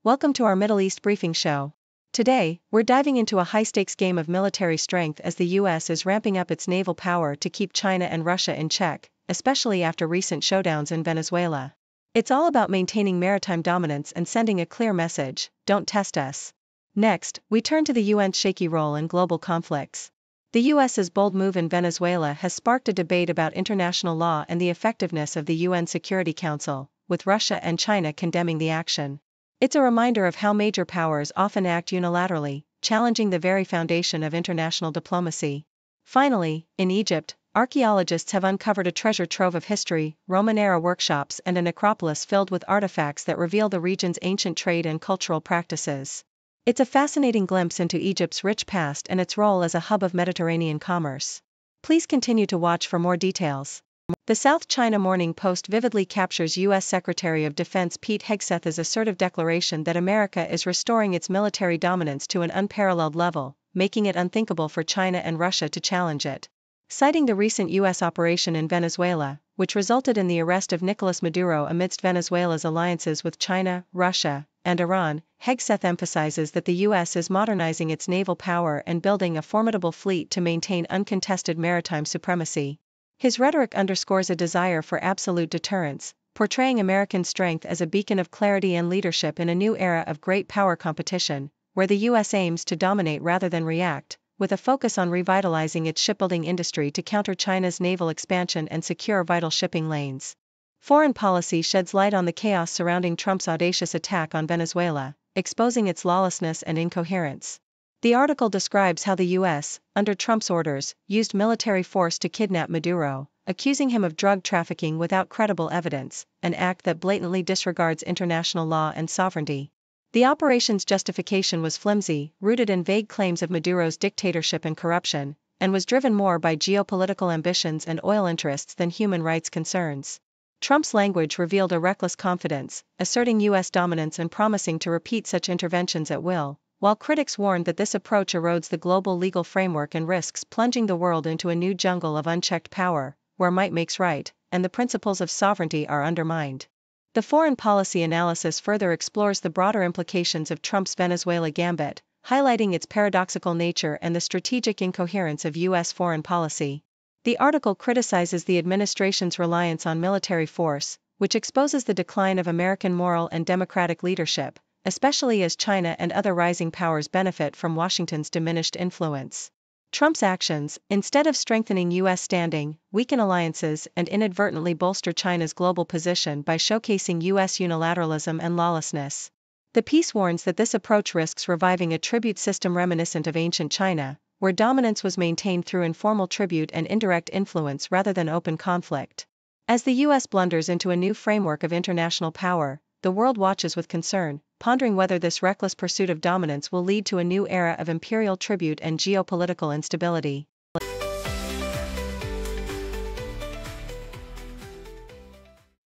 Welcome to our Middle East briefing show. Today, we're diving into a high-stakes game of military strength as the US is ramping up its naval power to keep China and Russia in check, especially after recent showdowns in Venezuela. It's all about maintaining maritime dominance and sending a clear message: don't test us. Next, we turn to the UN's shaky role in global conflicts. The US's bold move in Venezuela has sparked a debate about international law and the effectiveness of the UN Security Council, with Russia and China condemning the action. It's a reminder of how major powers often act unilaterally, challenging the very foundation of international diplomacy. Finally, in Egypt, archaeologists have uncovered a treasure trove of history, Roman-era workshops and a necropolis filled with artifacts that reveal the region's ancient trade and cultural practices. It's a fascinating glimpse into Egypt's rich past and its role as a hub of Mediterranean commerce. Please continue to watch for more details. The South China Morning Post vividly captures U.S. Secretary of Defense Pete Hegseth's assertive declaration that America is restoring its military dominance to an unparalleled level, making it unthinkable for China and Russia to challenge it. Citing the recent U.S. operation in Venezuela, which resulted in the arrest of Nicolas Maduro amidst Venezuela's alliances with China, Russia, and Iran, Hegseth emphasizes that the U.S. is modernizing its naval power and building a formidable fleet to maintain uncontested maritime supremacy. His rhetoric underscores a desire for absolute deterrence, portraying American strength as a beacon of clarity and leadership in a new era of great power competition, where the U.S. aims to dominate rather than react, with a focus on revitalizing its shipbuilding industry to counter China's naval expansion and secure vital shipping lanes. Foreign policy sheds light on the chaos surrounding Trump's audacious attack on Venezuela, exposing its lawlessness and incoherence. The article describes how the U.S., under Trump's orders, used military force to kidnap Maduro, accusing him of drug trafficking without credible evidence, an act that blatantly disregards international law and sovereignty. The operation's justification was flimsy, rooted in vague claims of Maduro's dictatorship and corruption, and was driven more by geopolitical ambitions and oil interests than human rights concerns. Trump's language revealed a reckless confidence, asserting U.S. dominance and promising to repeat such interventions at will, while critics warned that this approach erodes the global legal framework and risks plunging the world into a new jungle of unchecked power, where might makes right, and the principles of sovereignty are undermined. The foreign policy analysis further explores the broader implications of Trump's Venezuela gambit, highlighting its paradoxical nature and the strategic incoherence of U.S. foreign policy. The article criticizes the administration's reliance on military force, which exposes the decline of American moral and democratic leadership, especially as China and other rising powers benefit from Washington's diminished influence. Trump's actions, instead of strengthening U.S. standing, weaken alliances and inadvertently bolster China's global position by showcasing U.S. unilateralism and lawlessness. The piece warns that this approach risks reviving a tribute system reminiscent of ancient China, where dominance was maintained through informal tribute and indirect influence rather than open conflict. As the U.S. blunders into a new framework of international power, the world watches with concern, pondering whether this reckless pursuit of dominance will lead to a new era of imperial tribute and geopolitical instability.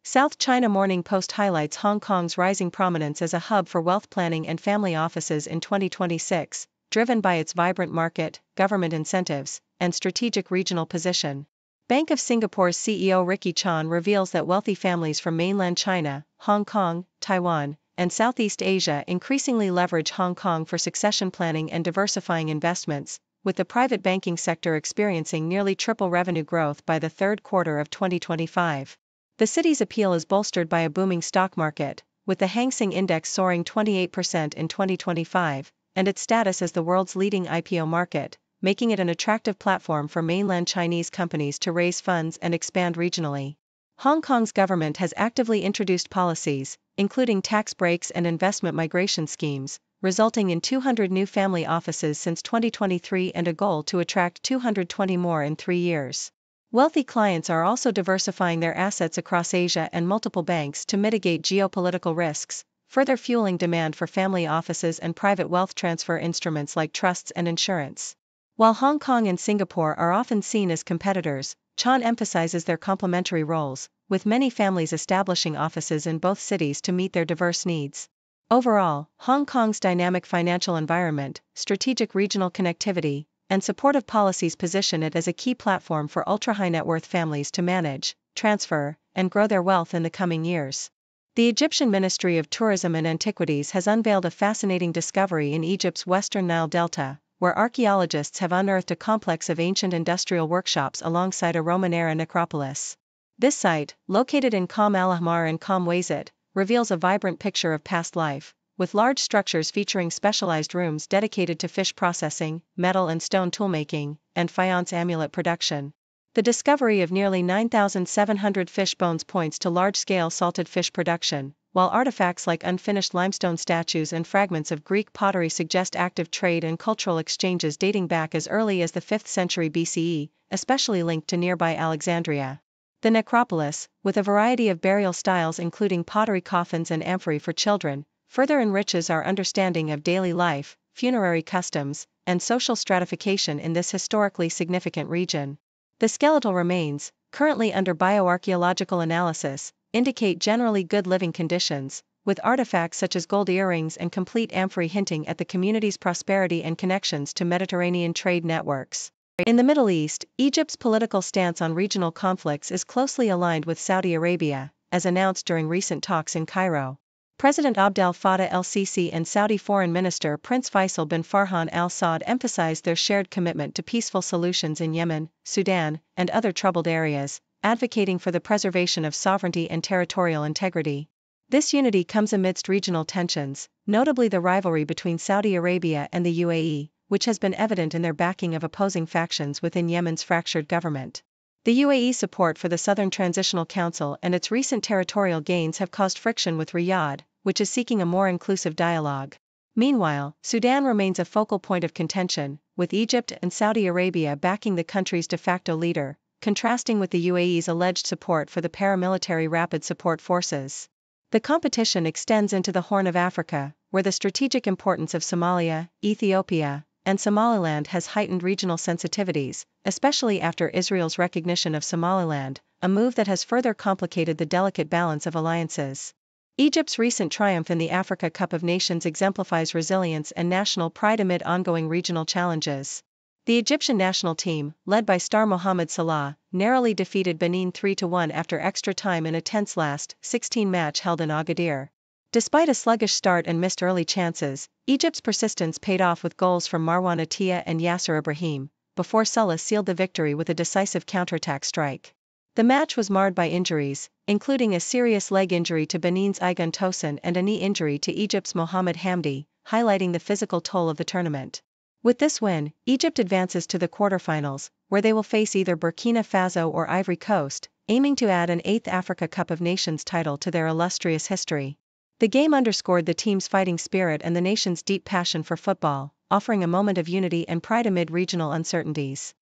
South China Morning Post highlights Hong Kong's rising prominence as a hub for wealth planning and family offices in 2026, driven by its vibrant market, government incentives, and strategic regional position. Bank of Singapore's CEO Ricky Chan reveals that wealthy families from mainland China, Hong Kong, Taiwan, and Southeast Asia increasingly leverage Hong Kong for succession planning and diversifying investments, with the private banking sector experiencing nearly triple revenue growth by the third quarter of 2025. The city's appeal is bolstered by a booming stock market, with the Hang Seng Index soaring 28% in 2025, and its status as the world's leading IPO market, making it an attractive platform for mainland Chinese companies to raise funds and expand regionally. Hong Kong's government has actively introduced policies, including tax breaks and investment migration schemes, resulting in 200 new family offices since 2023 and a goal to attract 220 more in 3 years. Wealthy clients are also diversifying their assets across Asia and multiple banks to mitigate geopolitical risks, further fueling demand for family offices and private wealth transfer instruments like trusts and insurance. While Hong Kong and Singapore are often seen as competitors, Chan emphasizes their complementary roles, with many families establishing offices in both cities to meet their diverse needs. Overall, Hong Kong's dynamic financial environment, strategic regional connectivity, and supportive policies position it as a key platform for ultra-high net worth families to manage, transfer, and grow their wealth in the coming years. The Egyptian Ministry of Tourism and Antiquities has unveiled a fascinating discovery in Egypt's western Nile Delta, where archaeologists have unearthed a complex of ancient industrial workshops alongside a Roman-era necropolis. This site, located in Qam al-Ahmar and Qam Wazit, reveals a vibrant picture of past life, with large structures featuring specialized rooms dedicated to fish processing, metal and stone toolmaking, and faience amulet production. The discovery of nearly 9,700 fish bones points to large-scale salted fish production, while artifacts like unfinished limestone statues and fragments of Greek pottery suggest active trade and cultural exchanges dating back as early as the 5th century BCE, especially linked to nearby Alexandria. The necropolis, with a variety of burial styles including pottery coffins and amphorae for children, further enriches our understanding of daily life, funerary customs, and social stratification in this historically significant region. The skeletal remains, currently under bioarchaeological analysis, indicate generally good living conditions, with artifacts such as gold earrings and complete amphorae hinting at the community's prosperity and connections to Mediterranean trade networks. In the Middle East, Egypt's political stance on regional conflicts is closely aligned with Saudi Arabia, as announced during recent talks in Cairo. President Abdel Fattah el-Sisi and Saudi Foreign Minister Prince Faisal bin Farhan al Saud emphasized their shared commitment to peaceful solutions in Yemen, Sudan, and other troubled areas, advocating for the preservation of sovereignty and territorial integrity. This unity comes amidst regional tensions, notably the rivalry between Saudi Arabia and the UAE, which has been evident in their backing of opposing factions within Yemen's fractured government. The UAE support for the Southern Transitional Council and its recent territorial gains have caused friction with Riyadh, which is seeking a more inclusive dialogue. Meanwhile, Sudan remains a focal point of contention, with Egypt and Saudi Arabia backing the country's de facto leader, contrasting with the UAE's alleged support for the paramilitary Rapid Support Forces. The competition extends into the Horn of Africa, where the strategic importance of Somalia, Ethiopia, and Somaliland has heightened regional sensitivities, especially after Israel's recognition of Somaliland, a move that has further complicated the delicate balance of alliances. Egypt's recent triumph in the Africa Cup of Nations exemplifies resilience and national pride amid ongoing regional challenges. The Egyptian national team, led by star Mohamed Salah, narrowly defeated Benin 3-1 after extra time in a tense last 16 match held in Agadir. Despite a sluggish start and missed early chances, Egypt's persistence paid off with goals from Marwan Atiyah and Yasser Ibrahim, before Salah sealed the victory with a decisive counterattack strike. The match was marred by injuries, including a serious leg injury to Benin's Aigun Tosin and a knee injury to Egypt's Mohamed Hamdi, highlighting the physical toll of the tournament. With this win, Egypt advances to the quarterfinals, where they will face either Burkina Faso or Ivory Coast, aiming to add an 8th Africa Cup of Nations title to their illustrious history. The game underscored the team's fighting spirit and the nation's deep passion for football, offering a moment of unity and pride amid regional uncertainties.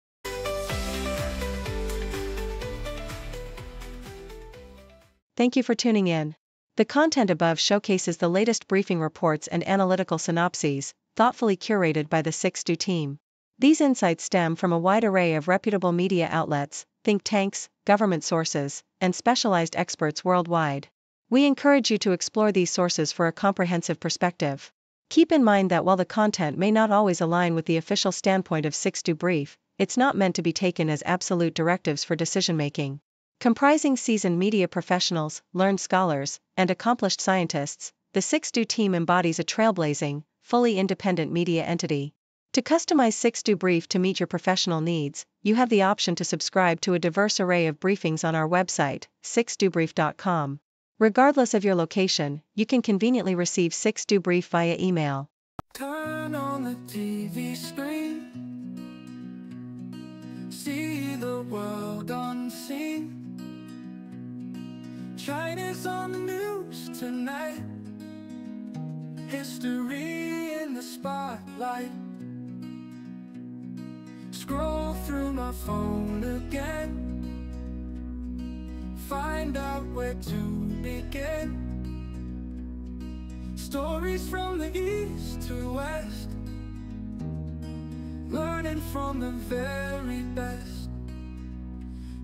Thank you for tuning in. The content above showcases the latest briefing reports and analytical synopses, thoughtfully curated by the 6do team. These insights stem from a wide array of reputable media outlets, think tanks, government sources, and specialized experts worldwide. We encourage you to explore these sources for a comprehensive perspective. Keep in mind that while the content may not always align with the official standpoint of 6do Brief, it's not meant to be taken as absolute directives for decision-making. Comprising seasoned media professionals, learned scholars, and accomplished scientists, the 6do team embodies a trailblazing, fully independent media entity. To customize 6do Brief to meet your professional needs, you have the option to subscribe to a diverse array of briefings on our website, 6dobrief.com. Regardless of your location, you can conveniently receive 6do Brief via email. Turn on the TV screen, see the world unseen. China's on the news tonight, history in the spotlight. Scroll through my phone again, find out where to begin. Stories from the east to west, learning from the very best.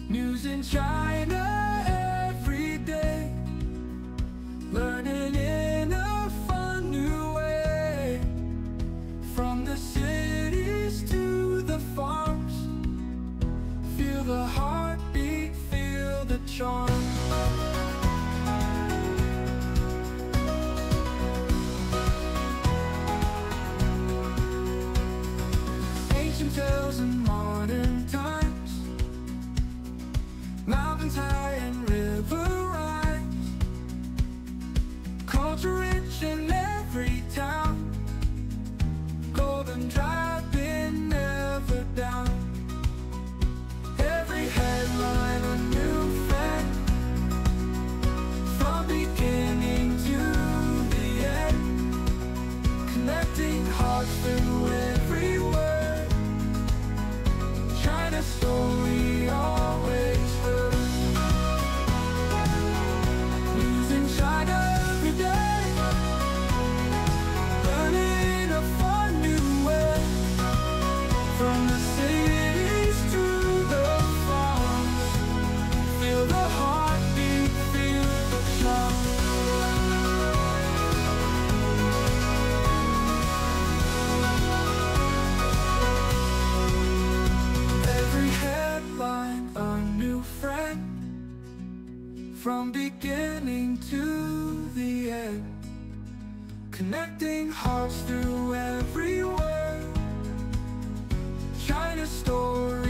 News in China every day, learning in a fun new way. From the cities to the farms, feel the heartbeat, feel the charm. from beginning to the end, connecting hearts through every word. China's story